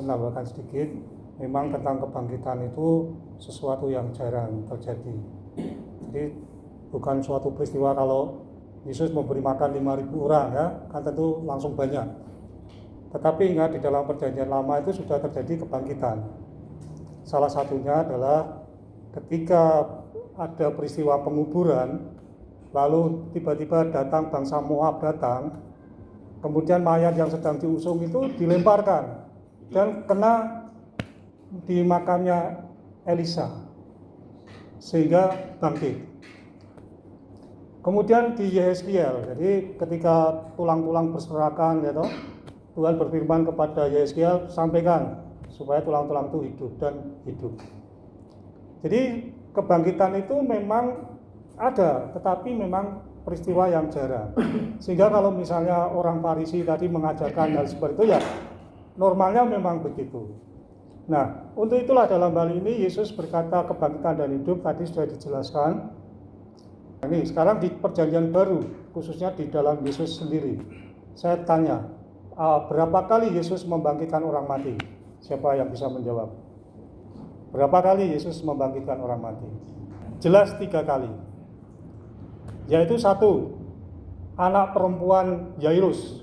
menambahkan sedikit, memang tentang kebangkitan itu sesuatu yang jarang terjadi. Jadi bukan suatu peristiwa kalau Yesus memberi makan 5.000 orang ya, kan tentu langsung banyak. Tetapi ingat, di dalam perjanjian lama itu sudah terjadi kebangkitan. Salah satunya adalah ketika ada peristiwa penguburan, lalu tiba-tiba datang bangsa Moab datang, kemudian mayat yang sedang diusung itu dilemparkan dan kena di makamnya Elisa sehingga bangkit. Kemudian di Yehezkiel, jadi ketika tulang-tulang berserakan ya toh, Tuhan berfirman kepada Yehezkiel, sampaikan supaya tulang-tulang itu hidup dan hidup. Jadi kebangkitan itu memang ada, tetapi memang peristiwa yang jarang. Sehingga kalau misalnya orang Farisi tadi mengajarkan hal seperti itu, ya normalnya memang begitu. Nah, untuk itulah dalam hal ini Yesus berkata kebangkitan dan hidup tadi sudah dijelaskan. Ini sekarang di perjanjian baru, khususnya di dalam Yesus sendiri. Saya tanya, berapa kali Yesus membangkitkan orang mati? Siapa yang bisa menjawab? Berapa kali Yesus membangkitkan orang mati? Jelas 3 kali. Yaitu 1, anak perempuan Yairus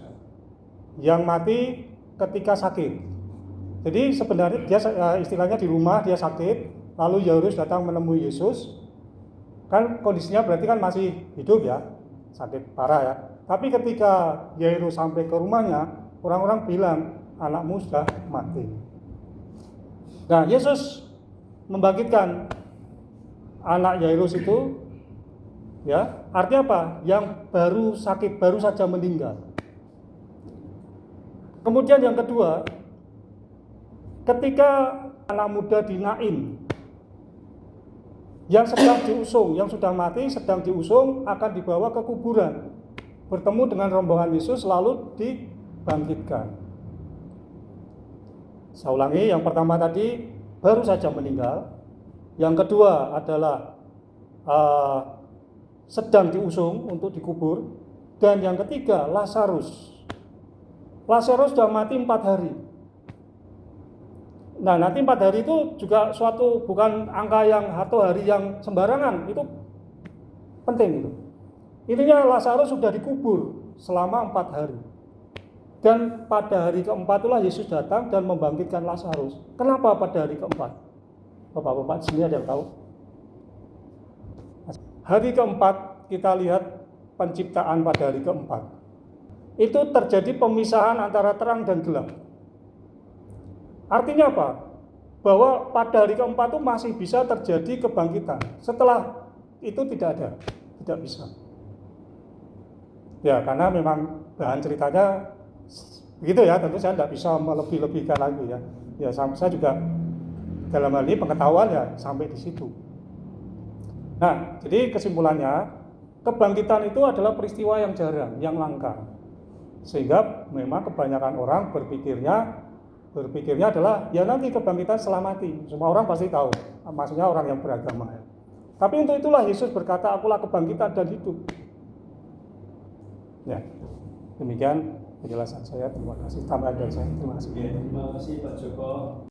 yang mati ketika sakit. Jadi sebenarnya dia istilahnya di rumah dia sakit, lalu Yairus datang menemui Yesus. Kan kondisinya berarti kan masih hidup ya, sakit parah ya. Tapi ketika Yairus sampai ke rumahnya, orang-orang bilang anakmu sudah mati. Nah, Yesus membangkitkan anak Yairus itu, ya, artinya apa? Yang baru sakit, baru saja meninggal. Kemudian yang kedua, ketika anak muda di Nain yang sedang diusung, yang sudah mati sedang diusung akan dibawa ke kuburan, bertemu dengan rombongan Yesus lalu dibangkitkan. Saya ulangi, yang pertama tadi baru saja meninggal, yang kedua adalah sedang diusung untuk dikubur, dan yang ketiga Lazarus sudah mati 4 hari. Nah, nanti 4 hari itu juga suatu bukan angka yang atau hari yang sembarangan, itu penting itu. Intinya Lazarus sudah dikubur selama 4 hari. Dan pada hari keempat itulah Yesus datang dan membangkitkan Lazarus. Kenapa pada hari keempat? Bapak-bapak sini ada yang tahu? Hari keempat kita lihat penciptaan pada hari keempat. Itu terjadi pemisahan antara terang dan gelap. Artinya apa? Bahwa pada hari keempat itu masih bisa terjadi kebangkitan. Setelah itu tidak ada, tidak bisa. Ya, karena memang bahan ceritanya begitu ya, tentu saya tidak bisa melebih-lebihkan lagi ya. Ya, saya juga dalam hal ini pengetahuan ya sampai di situ. Nah, jadi kesimpulannya, kebangkitan itu adalah peristiwa yang jarang, yang langka. Sehingga memang kebanyakan orang berpikirnya adalah ya nanti kebangkitan setelah mati. Semua orang pasti tahu, maksudnya orang yang beragama. Tapi untuk itulah Yesus berkata, akulah kebangkitan dan hidup. Ya, demikian penjelasan saya. Terima kasih. Tambahan dari saya. Terima kasih. Terima kasih Pak Joko.